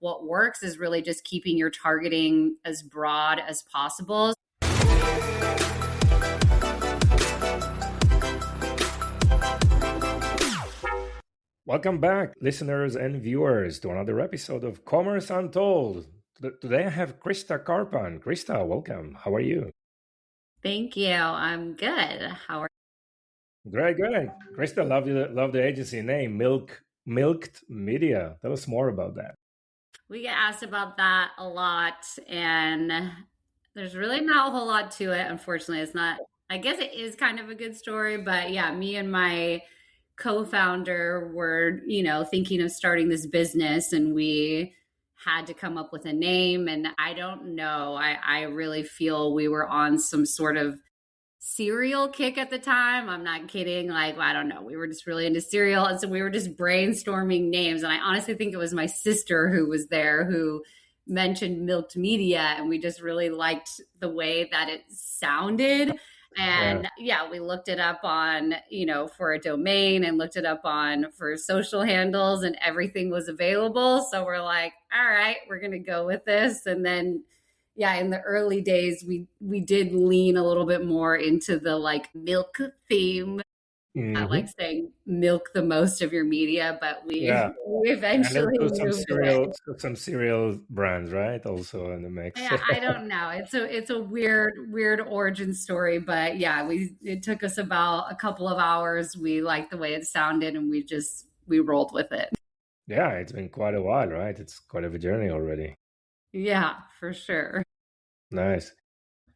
what works is really just keeping your targeting as broad as possible. Welcome back, listeners and viewers, to another episode of Commerce Untold. Today I have Krista Karpan. Krista, welcome. How are you? Thank you. I'm good. How are you? Great, great. Krista, love the agency name, Milked Media. Tell us more about that. We get asked about that a lot, and there's really not a whole lot to it. Unfortunately, it's not, I guess it is kind of a good story, but yeah, me and my co-founder were, thinking of starting this business, and we had to come up with a name. And I don't know, I really feel we were on some sort of cereal kick at the time. I'm not kidding. Like, I don't know. We were just really into cereal. And so we were just brainstorming names. And I honestly think it was my sister who was there who mentioned Milked Media. And we just really liked the way that it sounded. And yeah, we looked it up on, for a domain, and looked it up for social handles, and everything was available. So we're like, all right, we're going to go with this. And then, yeah, in the early days, we did lean a little bit more into the like milk theme. Mm-hmm. I like saying milk the most of your media, but we eventually moved some cereal brands, right? Also in the mix. Yeah, I don't know. It's a weird origin story, but yeah, it took us about a couple of hours. We liked the way it sounded, and we rolled with it. Yeah, it's been quite a while, right? It's quite of a journey already. Yeah, for sure. Nice.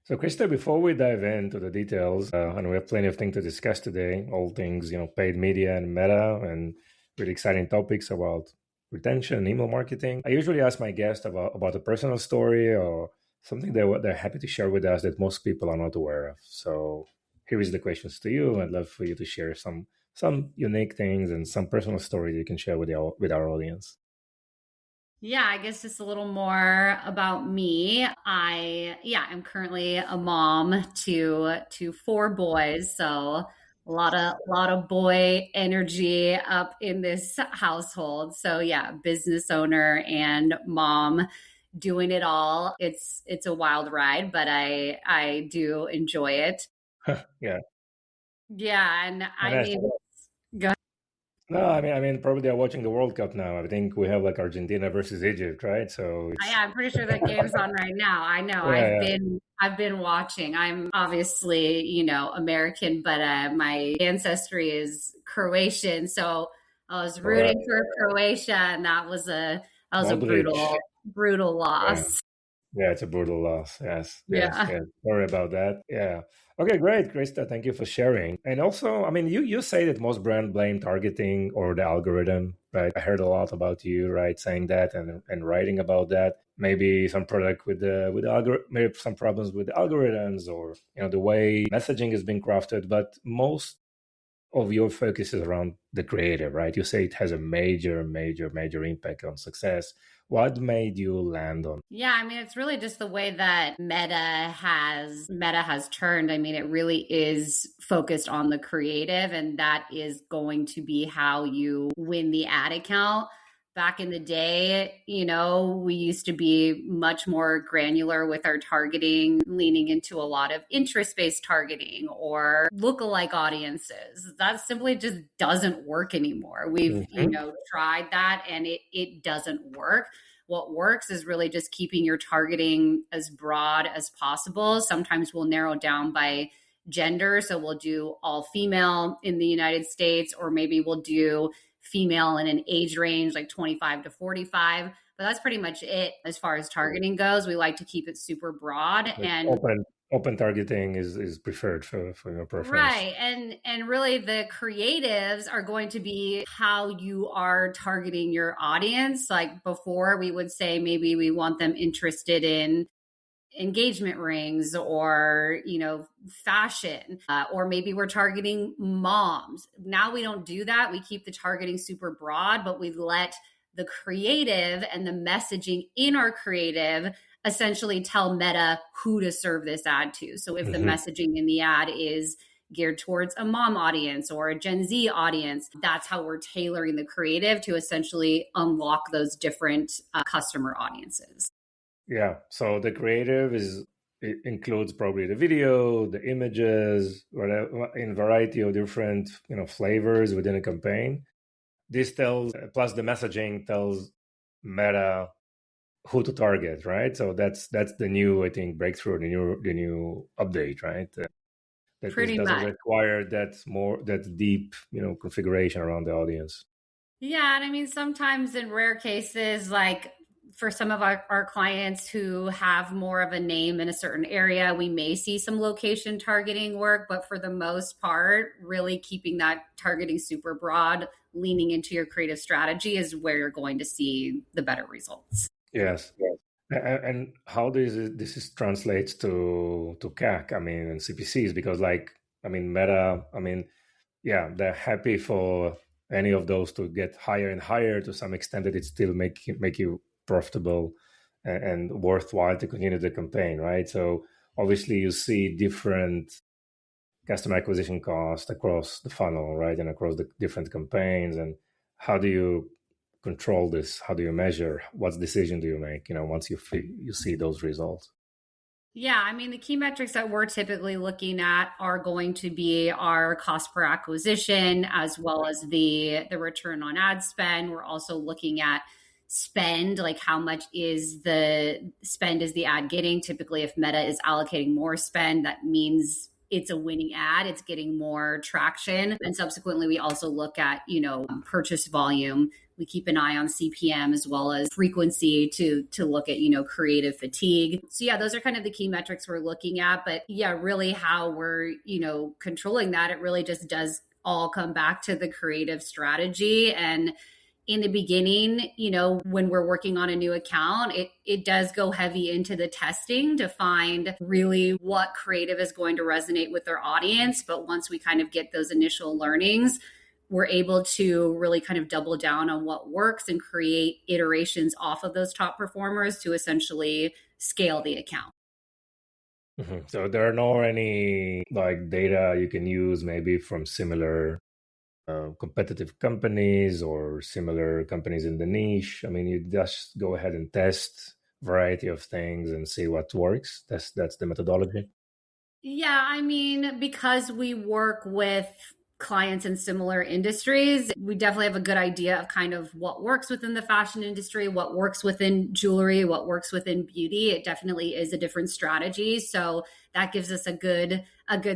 So, Krista, before we dive into the details, and we have plenty of things to discuss today, all things, paid media and meta, and really exciting topics about retention, email marketing. I usually ask my guests about a personal story or something they're happy to share with us that most people are not aware of. So here is the questions to you. I'd love for you to share some unique things and some personal stories you can share with our audience. Yeah, I guess just a little more about me. I'm currently a mom to 4 boys, so a lot of boy energy up in this household. So yeah, business owner and mom, doing it all. It's a wild ride, but I do enjoy it. Yeah. Yeah, and I mean, go ahead. No, I mean, probably they're watching the World Cup now. I think we have like Argentina versus Egypt, right? So yeah, I'm pretty sure that game's on right now. I know. Yeah, I've been watching. I'm obviously, American, but my ancestry is Croatian, so I was rooting for Croatia, and that was a brutal loss. Yeah, it's a brutal loss. Yes. Sorry about that. Yeah. Okay, great, Krista. Thank you for sharing. And also, I mean, you say that most brands blame targeting or the algorithm, right? I heard a lot about you, right, saying that and writing about that. Maybe some product with the algorithm, maybe some problems with the algorithms, or the way messaging is being crafted. But most of your focus is around the creative, right? You say it has a major impact on success. What made you land on? Yeah, I mean, it's really just the way that Meta has turned. I mean, it really is focused on the creative, and that is going to be how you win the ad account. Back in the day, we used to be much more granular with our targeting, leaning into a lot of interest-based targeting or lookalike audiences. That simply just doesn't work anymore. We've, tried that, and it doesn't work. What works is really just keeping your targeting as broad as possible. Sometimes we'll narrow down by gender. So we'll do all female in the United States, or maybe we'll do female in an age range like 25 to 45. But that's pretty much it as far as targeting goes. We like to keep it super broad, and open targeting is preferred for your preference. Right. And really the creatives are going to be how you are targeting your audience. Like before, we would say maybe we want them interested in engagement rings or, fashion, or maybe we're targeting moms. Now we don't do that. We keep the targeting super broad, but we let the creative and the messaging in our creative essentially tell Meta who to serve this ad to. So if the messaging in the ad is, geared towards a mom audience or a Gen Z audience. That's how we're tailoring the creative to essentially unlock those different customer audiences. Yeah. So the creative it includes probably the video, the images, whatever, in variety of different flavors within a campaign. This tells, plus the messaging tells Meta who to target, right? So that's the new, I think, breakthrough, the new update, right? That this Pretty doesn't much. require that deep configuration around the audience. Yeah. And I mean, sometimes in rare cases, like for some of our clients who have more of a name in a certain area, we may see some location targeting work. But for the most part, really keeping that targeting super broad, leaning into your creative strategy is where you're going to see the better results. Yes. And how this is translates to CAC, I mean, and CPCs, because Meta, yeah, they're happy for any of those to get higher and higher to some extent that it still make you profitable and worthwhile to continue the campaign, right? So obviously you see different customer acquisition cost across the funnel, right, and across the different campaigns. And how do you control this? How do you measure? What decision do you make? Once you see those results. Yeah, I mean, the key metrics that we're typically looking at are going to be our cost per acquisition as well as the return on ad spend. We're also looking at spend, like how much is the spend is the ad getting? Typically, if Meta is allocating more spend, that means it's a winning ad, it's getting more traction. And subsequently, we also look at, purchase volume. We keep an eye on CPM as well as frequency to look at, creative fatigue. So yeah, those are kind of the key metrics we're looking at. But yeah, really how we're, controlling that, it really just does all come back to the creative strategy. And in the beginning, when we're working on a new account, it does go heavy into the testing to find really what creative is going to resonate with their audience. But once we kind of get those initial learnings, we're able to really kind of double down on what works and create iterations off of those top performers to essentially scale the account. Mm-hmm. So there are no any data you can use maybe from similar competitive companies or similar companies in the niche. I mean, you just go ahead and test variety of things and see what works. That's the methodology. Yeah, I mean, because we work with clients in similar industries, we definitely have a good idea of kind of what works within the fashion industry, what works within jewelry, what works within beauty. It definitely is a different strategy. So that gives us a good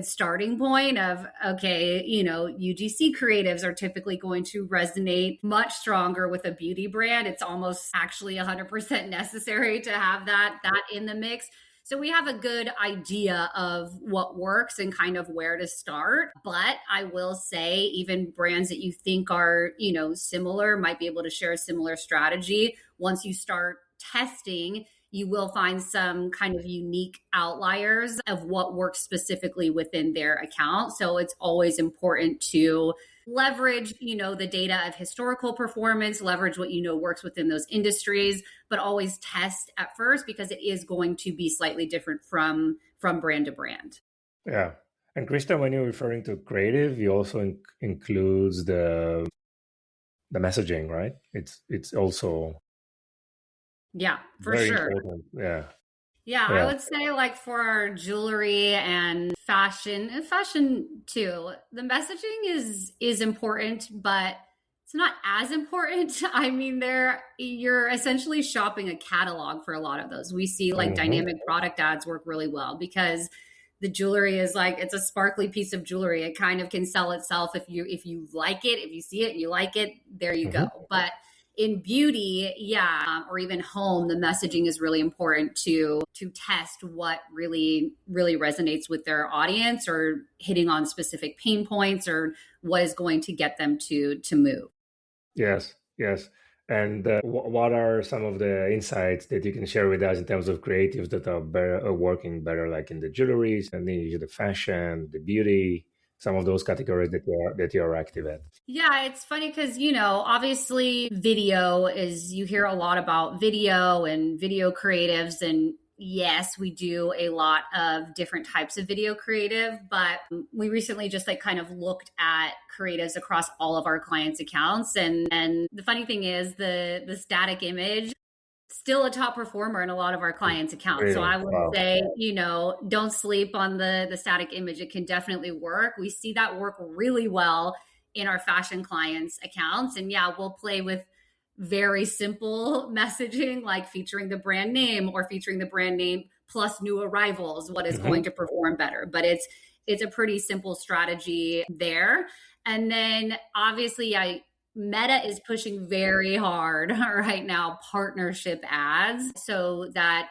starting point of, okay, UGC creatives are typically going to resonate much stronger with a beauty brand. It's almost actually 100% necessary to have that in the mix. So we have a good idea of what works and kind of where to start. But I will say, even brands that you think are, similar might be able to share a similar strategy. Once you start testing, you will find some kind of unique outliers of what works specifically within their account. So it's always important to leverage, the data of historical performance, leverage what works within those industries, but always test at first because it is going to be slightly different from brand to brand. Yeah. And Krista, when you're referring to creative, you also includes the messaging, right? It's also for very sure. important. Yeah. Yeah, I would say like for our jewelry and fashion too, the messaging is important, but it's not as important. I mean, you're essentially shopping a catalog for a lot of those. We see like dynamic product ads work really well because the jewelry is like, it's a sparkly piece of jewelry. It kind of can sell itself if you like it, if you see it and you like it, there you go. But in beauty, or even home, the messaging is really important to test what really resonates with their audience or hitting on specific pain points or what is going to get them to move. Yes. And what are some of the insights that you can share with us in terms of creatives that are working better, like in the jewelry, and the fashion, the beauty, some of those categories that you are active at? Yeah, it's funny because, obviously video is, you hear a lot about video and video creatives, and yes, we do a lot of different types of video creative, but we recently just like kind of looked at creatives across all of our clients' accounts. And the funny thing is the static image still a top performer in a lot of our clients' accounts. So Really? I would Wow. say, don't sleep on the static image. It can definitely work. We see that work really well in our fashion clients' accounts. And yeah, we'll play with very simple messaging like featuring the brand name or featuring the brand name plus new arrivals, what is Hmm. going to perform better. But it's a pretty simple strategy there. And then obviously Meta is pushing very hard right now partnership ads so that,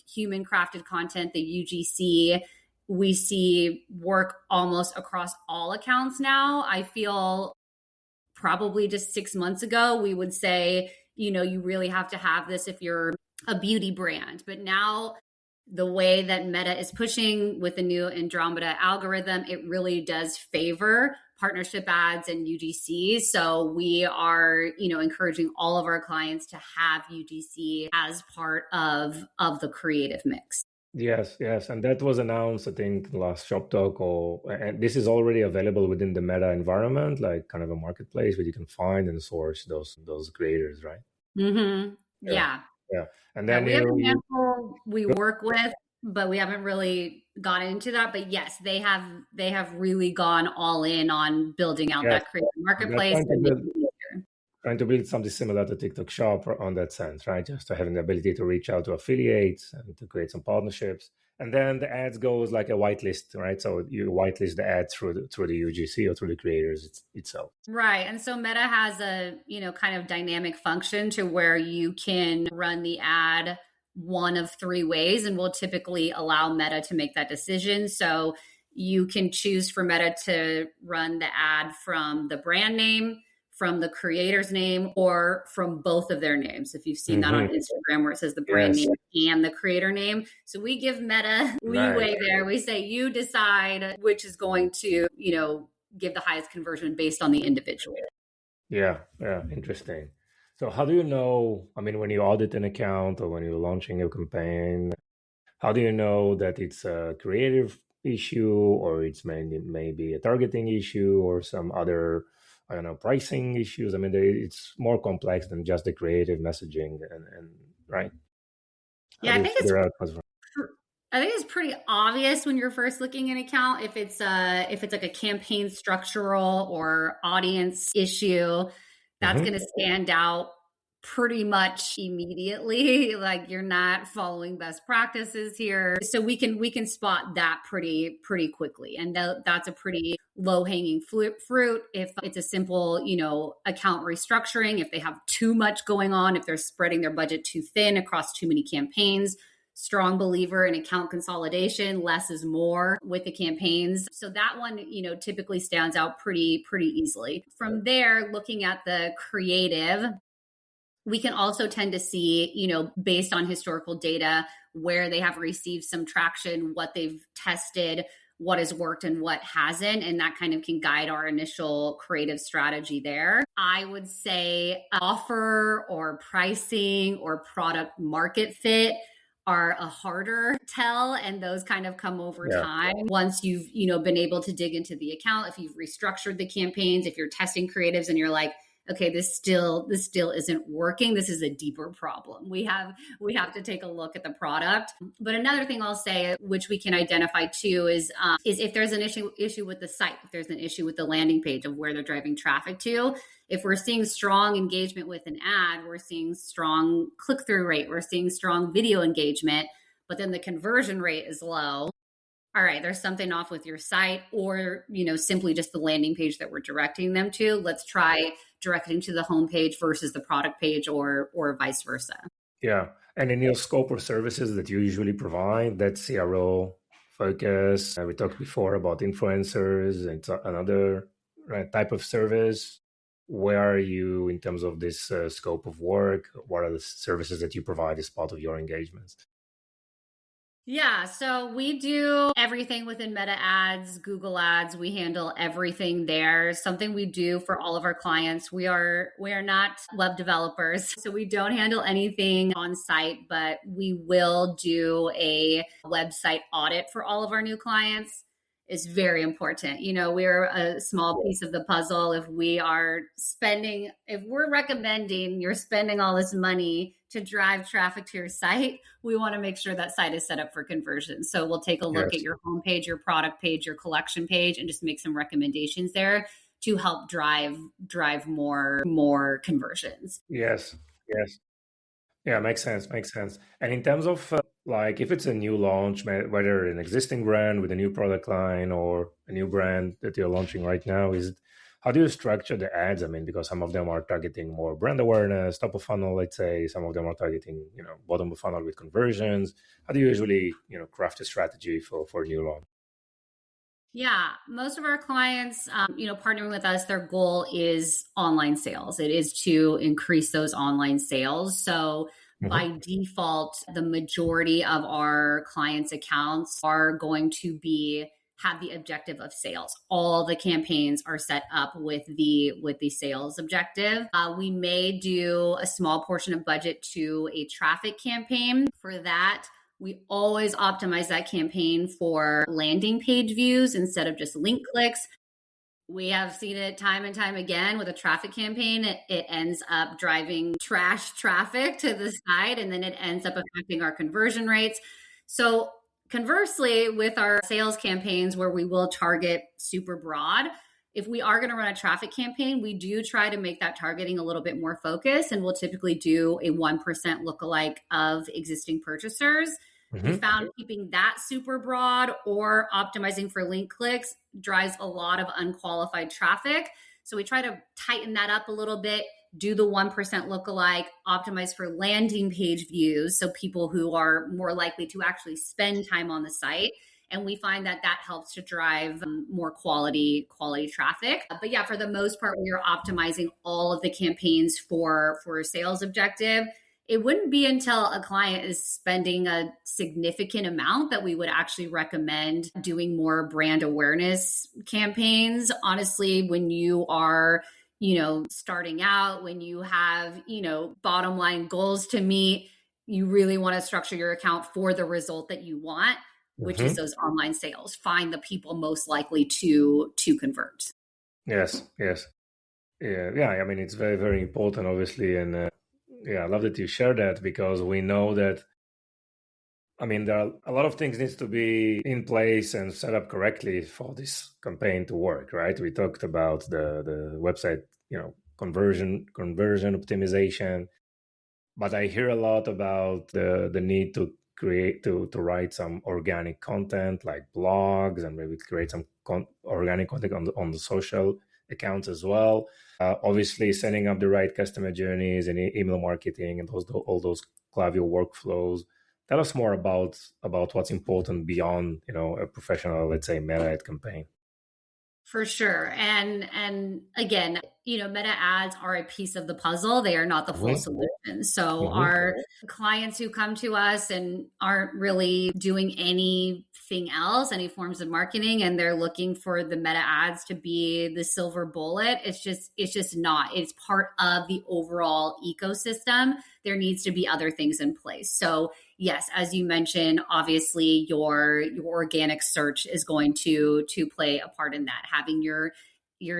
human crafted content, the UGC, we see work almost across all accounts now. I feel probably just 6 months ago, we would say, you really have to have this if you're a beauty brand. But now, the way that Meta is pushing with the new Andromeda algorithm, it really does favor partnership ads and UGC. So we are, encouraging all of our clients to have UGC as part of the creative mix. Yes, yes, and that was announced, I think, last Shop Talk, and this is already available within the Meta environment, like kind of a marketplace where you can find and source those creators, right? Mm-hmm. Yeah, Yeah. yeah, and Yeah, then we have a you handful we go- work with, but we haven't really gotten into that. But yes, they have really gone all in on building out yes, that creative they're marketplace and making it easier. trying to build something similar to TikTok Shop on that sense, right? Just to having the ability to reach out to affiliates and to create some partnerships. And then the ads goes like a whitelist, right? So you whitelist the ads through the UGC or through the creators itself. Right. And so Meta has a, kind of dynamic function to where you can run the ad one of three ways, and we'll typically allow Meta to make that decision. So you can choose for Meta to run the ad from the brand name, from the creator's name, or from both of their names. If you've seen that on Hmm. Instagram where it says the brand Yes, name and the creator name. So we give Meta nice. leeway there. We say, you decide which is going to, give the highest conversion based on the individual. Yeah, yeah, interesting. So how do you know? I mean, when you audit an account or when you're launching a campaign, how do you know that it's a creative issue or it's maybe a targeting issue or some other, I don't know, pricing issues? I mean, it's more complex than just the creative messaging and right? How Yeah, do I you think it's figure out I think it's pretty obvious when you're first looking at an account if it's like a campaign structural or audience issue, that's Mhm. going to stand out pretty much immediately. Like you're not following best practices here. So we can spot that pretty quickly. And that's a pretty low hanging fruit. If it's a simple, account restructuring, if they have too much going on, if they're spreading their budget too thin across too many campaigns, strong believer in account consolidation, less is more with the campaigns. So that one, typically stands out pretty easily. From there, looking at the creative, we can also tend to see, based on historical data, where they have received some traction, what they've tested, what has worked and what hasn't. And that kind of can guide our initial creative strategy there. I would say offer or pricing or product market fit are a harder tell, and those kind of come over Yeah. time once you've been able to dig into the account, if you've restructured the campaigns, if you're testing creatives and you're like, okay, this still isn't working. This is a deeper problem. We have to take a look at the product. But another thing I'll say, which we can identify too, is if there's an issue with the site, if there's an issue with the landing page of where they're driving traffic to. If we're seeing strong engagement with an ad, we're seeing strong click-through rate, we're seeing strong video engagement, but then the conversion rate is low. All right, there's something off with your site, or simply just the landing page that we're directing them to. Let's try directing to the homepage versus the product page, or vice versa. Yeah. And in your scope of services that you usually provide, that CRO focus, we talked before about influencers. It's another right, type of service. Where are you in terms of this scope of work? What are the services that you provide as part of your engagements? Yeah, so we do everything within Meta Ads, Google Ads. We handle everything there. Something we do for all of our clients. We are not web developers, so we don't handle anything on site, but we will do a website audit for all of our new clients. It's very important. We're a small piece of the puzzle. If we're recommending you're spending all this money to drive traffic to your site, we want to make sure that site is set up for conversion. So we'll take a look at Yes. your homepage, your product page, your collection page, and just make some recommendations there to help drive more conversions. Yes. Yes. Yeah, makes sense. Makes sense. And in terms of like if it's a new launch, whether an existing brand with a new product line or a new brand that you're launching right now, is it, how do you structure the ads? I mean, because some of them are targeting more brand awareness, top of funnel, let's say. Some of them are targeting, bottom of funnel with conversions. How do you usually, craft a strategy for new launch? Yeah, most of our clients, partnering with us, their goal is online sales. It is to increase those online sales. So Hmm. by default, the majority of our clients' accounts are going to be have the objective of sales. All the campaigns are set up with the sales objective. We may do a small portion of budget to a traffic campaign. For that, we always optimize that campaign for landing page views instead of just link clicks. We have seen it time and time again with a traffic campaign. It ends up driving trash traffic to the site, and then it ends up affecting our conversion rates. So, conversely, with our sales campaigns where we will target super broad, if we are going to run a traffic campaign, we do try to make that targeting a little bit more focused, and we'll typically do a 1% lookalike of existing purchasers. We Hmm. found keeping that super broad or optimizing for link clicks drives a lot of unqualified traffic. So we try to tighten that up a little bit, do the 1% lookalike, optimize for landing page views. So people who are more likely to actually spend time on the site. And we find that that helps to drive more quality traffic. But yeah, for the most part, we are optimizing all of the campaigns for a sales objective. It wouldn't be until a client is spending a significant amount that we would actually recommend doing more brand awareness campaigns. Honestly, when you are, starting out, when you have, bottom line goals to meet, you really want to structure your account for the result that you want, which is Hmm. those online sales. Find the people most likely to convert. Yes. Yes. Yeah. Yeah. I mean, it's very, very important, obviously. And yeah, I love that you share that because we know that, I mean, there are a lot of things needs to be in place and set up correctly for this campaign to work, right? We talked about the website, conversion optimization, but I hear a lot about the need to create to write some organic content like blogs and maybe create some organic content on the social accounts as well. Obviously, setting up the right customer journeys and email marketing and all those Klaviyo workflows. Tell us more about what's important beyond a professional, let's say, meta ad campaign. For sure. And again, meta ads are a piece of the puzzle. They are not the full Hmm. solution. So Hmm. our clients who come to us and aren't really doing anything else, any forms of marketing, and they're looking for the meta ads to be the silver bullet, it's just not. It's part of the overall ecosystem. There needs to be other things in place. So yes, as you mentioned, obviously your organic search is going to play a part in that. Having your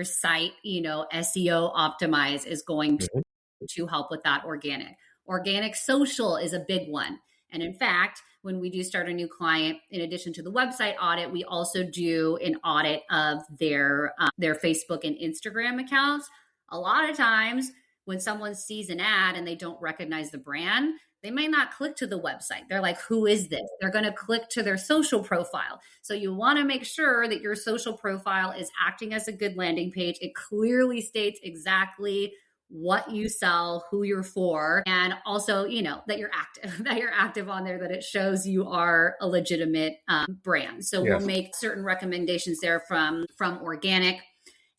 site, SEO optimized is going Hmm. to help with that organic. Organic social is a big one. And in fact, when we do start a new client, in addition to the website audit, we also do an audit of their Facebook and Instagram accounts. A lot of times, when someone sees an ad and they don't recognize the brand, they may not click to the website. They're like, who is this? They're going to click to their social profile. So you want to make sure that your social profile is acting as a good landing page. It clearly states exactly what you sell, who you're for, and also, that you're active, that you're active on there, that it shows you are a legitimate brand. So we'll Yes. make certain recommendations there from organic.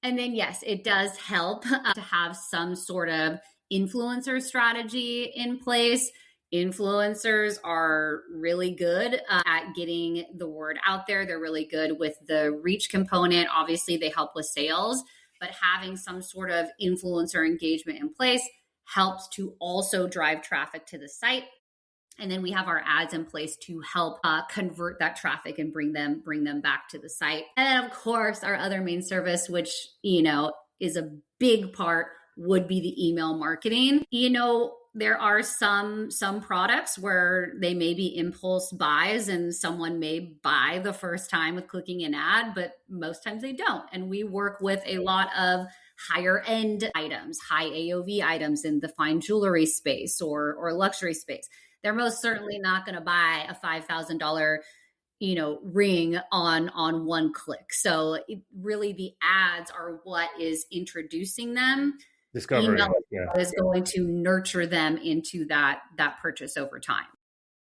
And then, yes, it does help to have some sort of influencer strategy in place. Influencers are really good at getting the word out there. They're really good with the reach component. Obviously, they help with sales, but having some sort of influencer engagement in place helps to also drive traffic to the site. And then we have our ads in place to help convert that traffic and bring them back to the site. And of course, our other main service, which is a big part, would be the email marketing. There are some products where they may be impulse buys and someone may buy the first time with clicking an ad, but most times they don't. And we work with a lot of higher end items, high AOV items in the fine jewelry space or luxury space. They're most certainly not going to buy a $5,000 ring on one click. So really the ads are what is introducing them. Discovery. Email is going to nurture them into that purchase over time.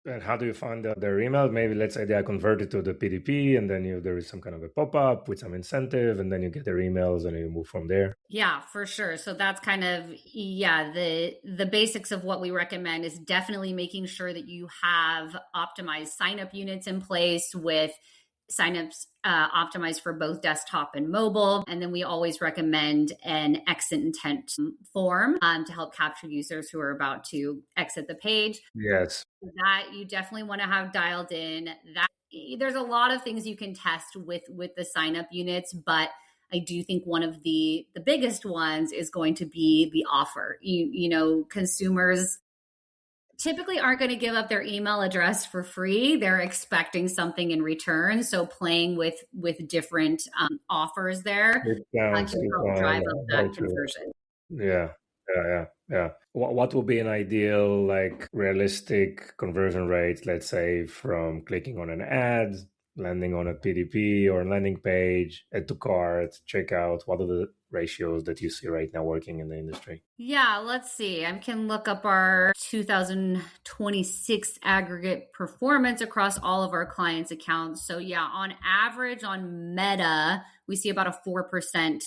And how do you find their email? Maybe let's say they are converted to the PDP, and then there is some kind of a pop-up with some incentive, and then you get their emails and you move from there. Yeah, for sure. So that's kind of, the basics of what we recommend is definitely making sure that you have optimized sign-up units in place with signups optimized for both desktop and mobile. And then we always recommend an exit intent form to help capture users who are about to exit the page. Yes. That you definitely want to have dialed in. That there's a lot of things you can test with the sign up units, but I do think one of the biggest ones is going to be the offer. Consumers typically aren't going to give up their email address for free. They're expecting something in return. So playing with different offers there can help drive up that conversion. Yeah. What would be an ideal, realistic conversion rate, let's say, from clicking on an ad, landing on a PDP or a landing page, add to cart, checkout? What are the ratios that you see right now working in the industry? Yeah, let's see. I can look up our 2026 aggregate performance across all of our clients' accounts. So yeah, on average on Meta, we see about a 4%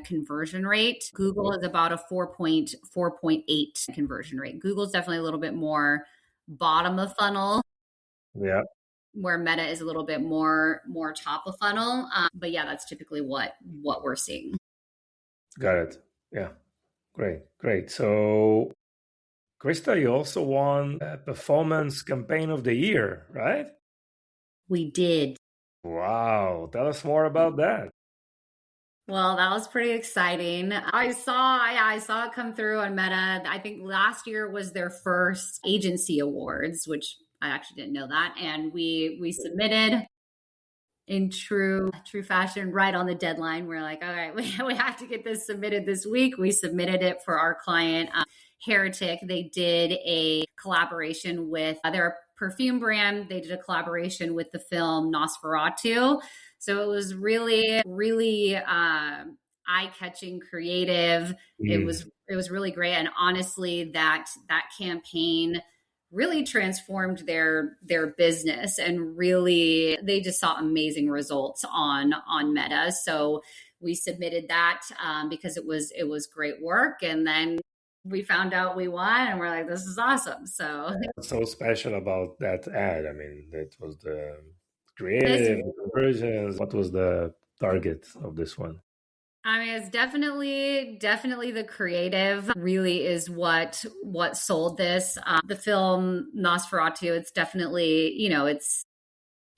conversion rate. Google is about a 4.8 conversion rate. Google's definitely a little bit more bottom of funnel. Yeah. Where Meta is a little bit more top of funnel. But yeah, that's typically what we're seeing. Got it. Yeah. Great. So, Krista, you also won a Performance Campaign of the Year, right? We did. Wow. Tell us more about that. Well, that was pretty exciting. I saw it come through on Meta. I think last year was their first agency awards, which I actually didn't know that. And we submitted in true fashion right on the deadline. We're like, all right, we have to get this submitted this week. We submitted it for our client, Heretic. They did a collaboration with their perfume brand. They did a collaboration with the film Nosferatu. So it was really, really eye-catching, creative. It was really great. And honestly, that campaign really transformed their business, and really they just saw amazing results on Meta. So we submitted that because it was great work, and then we found out we won, and we're like, this is awesome. So what's so special about that ad? I mean, it was the creative conversions. What was the target of this one? I mean, it's definitely the creative really is what sold this. The film Nosferatu, it's definitely, it's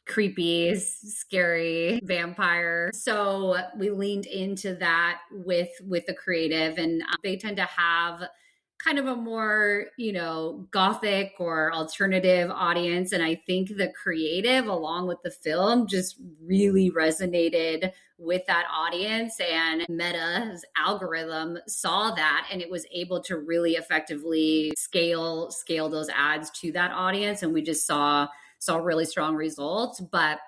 creepy, scary vampire. So we leaned into that with the creative, and they tend to have kind of a more, gothic or alternative audience. And I think the creative along with the film just really resonated with that audience, and Meta's algorithm saw that, and it was able to really effectively scale those ads to that audience. And we just saw really strong results, but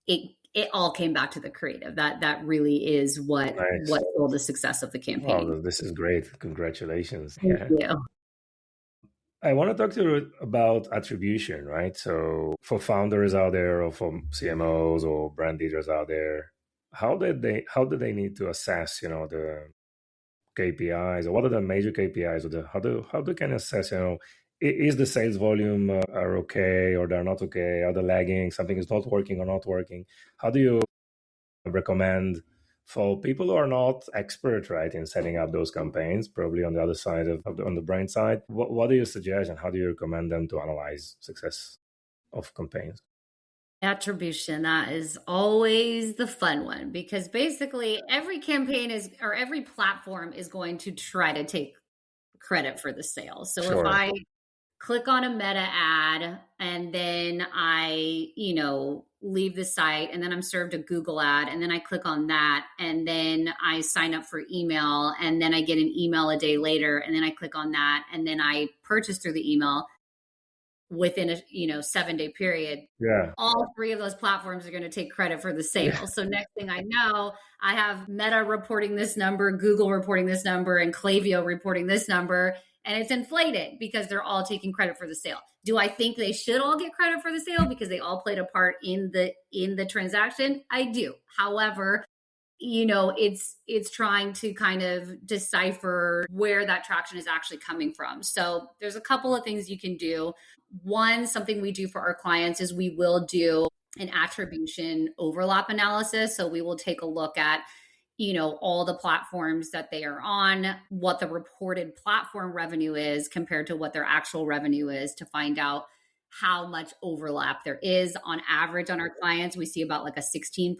it all came back to the creative. That really is what sold the success of the campaign. Oh, this is great. Congratulations. Thank you. I want to talk to you about attribution, right? So for founders out there, or for CMOs or brand leaders out there, how do they need to assess, the KPIs, or what are the major KPIs, or how they can assess, is the sales volume are okay or they're not okay? Are they lagging? Something is not working or not working? How do you recommend for people who are not expert, right, in setting up those campaigns, probably on the other side on the brain side? What do you suggest and how do you recommend them to analyze success of campaigns? Attribution, that is always the fun one because basically every campaign is, or every platform is going to try to take credit for the sale. So if Sure. I click on a meta ad and then I, leave the site and then I'm served a Google ad and then I click on that and then I sign up for email and then I get an email a day later and then I click on that and then I purchase through the email within a 7-day period, Yeah. all three of those platforms are going to take credit for the Yeah. sale. So next thing I know, I have Meta reporting this number, Google reporting this number, and Klaviyo reporting this number, and it's inflated because they're all taking credit for the sale. Do I think they should all get credit for the sale because they all played a part in the transaction? I do. However, it's trying to kind of decipher where that traction is actually coming from. So there's a couple of things you can do. One, something we do for our clients is we will do an attribution overlap analysis. So we will take a look at all the platforms that they are on, what the reported platform revenue is compared to what their actual revenue is, to find out how much overlap there is. On average on our clients, we see about like a 16%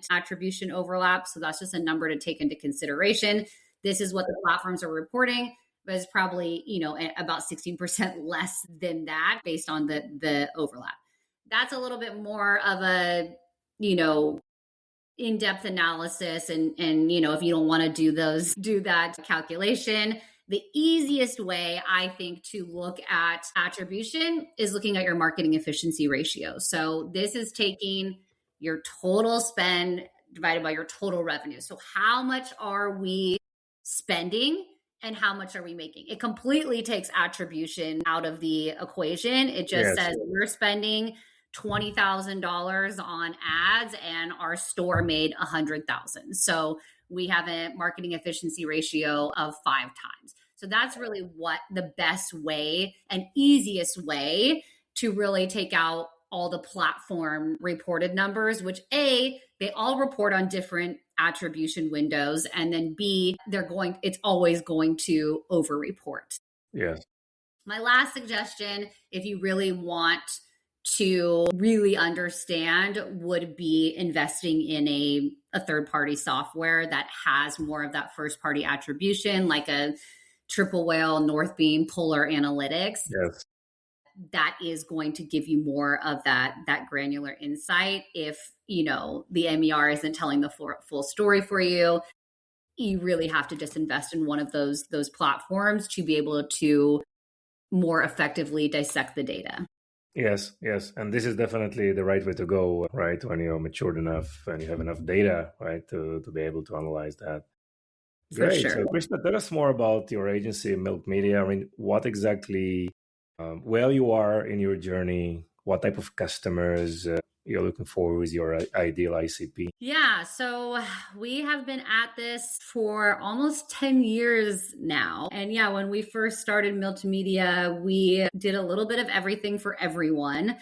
attribution overlap. So that's just a number to take into consideration. This is what the platforms are reporting, but it's probably, about 16% less than that based on the overlap. That's a little bit more of a, in-depth analysis. And if you don't want to do that calculation, the easiest way I think to look at attribution is looking at your marketing efficiency ratio. So this is taking your total spend divided by your total revenue. So how much are we spending and how much are we making? It completely takes attribution out of the equation. It just Yes. says we're spending $20,000 on ads and our store made 100,000. So we have a marketing efficiency ratio of 5 times. So that's really what the best way and easiest way to really take out all the platform reported numbers, which A, they all report on different attribution windows, and then B, it's always going to over report. Yes. My last suggestion, if you really want to really understand, would be investing in a third-party software that has more of that first-party attribution, like a Triple Whale, Northbeam, Polar Analytics. Yes. That is going to give you more of that granular insight. If the MER isn't telling the full story for you, you really have to just invest in one of those platforms to be able to more effectively dissect the data. Yes, yes. And this is definitely the right way to go, right? When you're matured enough and you have enough data, right, to be able to analyze that. For Great. sure. So, Krista, tell us more about your agency, Milk Media. I mean, what exactly, where you are in your journey, what type of customers you're looking for with your ideal ICP? Yeah, so we have been at this for almost 10 years now. And yeah, when we first started Milk Media, we did a little bit of everything for everyone.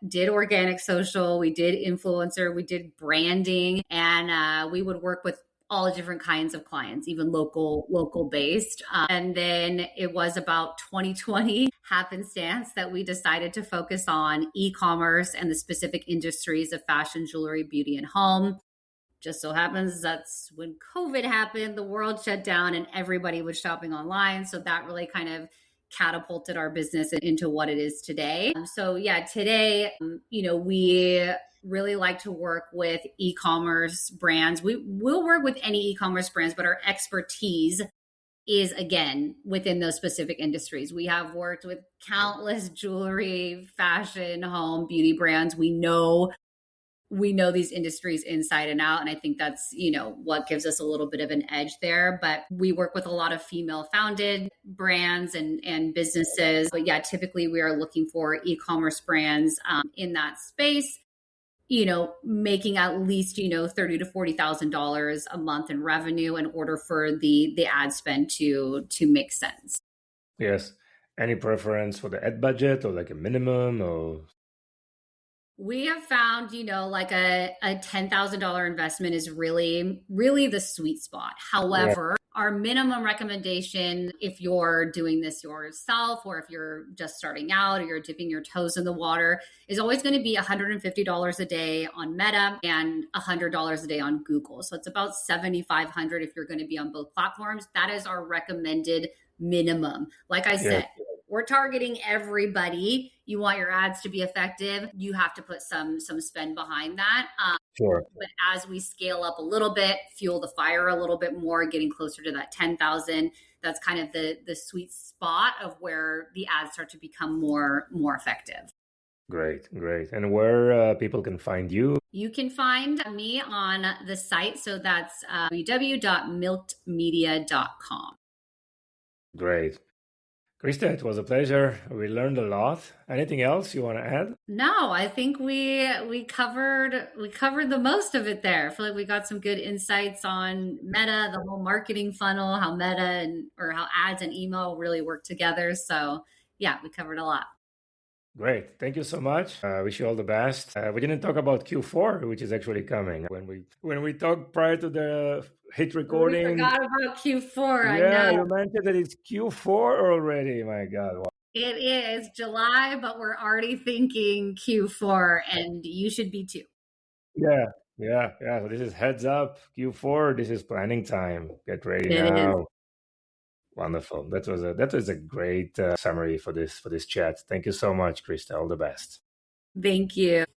Did organic social, we did influencer, we did branding, and we would work with all different kinds of clients, even local based. And then it was about 2020 happenstance that we decided to focus on e-commerce and the specific industries of fashion, jewelry, beauty, and home. Just so happens that's when COVID happened, the world shut down and everybody was shopping online. So that really kind of catapulted our business into what it is today. So yeah, today, we really like to work with e-commerce brands. We will work with any e-commerce brands, but our expertise is again within those specific industries. We have worked with countless jewelry, fashion, home, beauty brands. We know these industries inside and out. And I think that's, what gives us a little bit of an edge there. But we work with a lot of female founded brands and businesses. But yeah, typically we are looking for e-commerce brands in that space, making at least, $30,000 to $40,000 a month in revenue in order for the ad spend to make sense. Yes. Any preference for the ad budget or like a minimum or? We have found, like a $10,000 investment is really, really the sweet spot. Yeah, However, our minimum recommendation, if you're doing this yourself or if you're just starting out or you're dipping your toes in the water, is always going to be $150 a day on Meta and $100 a day on Google. So it's about $7,500 if you're going to be on both platforms. That is our recommended minimum. Like I yeah, said, we're targeting everybody. You want your ads to be effective, you have to put some spend behind that. sure. But as we scale up a little bit, fuel the fire a little bit more, getting closer to that 10,000, that's kind of the sweet spot of where the ads start to become more effective. Great, great. And where people can find you? You can find me on the site. So that's www.milkedmedia.com. Great. Krista, it was a pleasure. We learned a lot. Anything else you want to add? No, I think we covered the most of it there. I feel like we got some good insights on Meta, the whole marketing funnel, how Meta or how ads and email really work together. So yeah, we covered a lot. Great. Thank you so much. Wish you all the best. We didn't talk about Q4, which is actually coming. When we talked prior to the hit We recording, forgot about Q4. I yeah, know you mentioned that it's Q4 already. My God. Wow. it is July, but we're already thinking Q4, and you should be too. Yeah, yeah, yeah. So this is heads up Q4. This is planning time. Get ready It is. now. Wonderful. That was a great summary for this chat. Thank you so much, Krista. All the best. Thank you.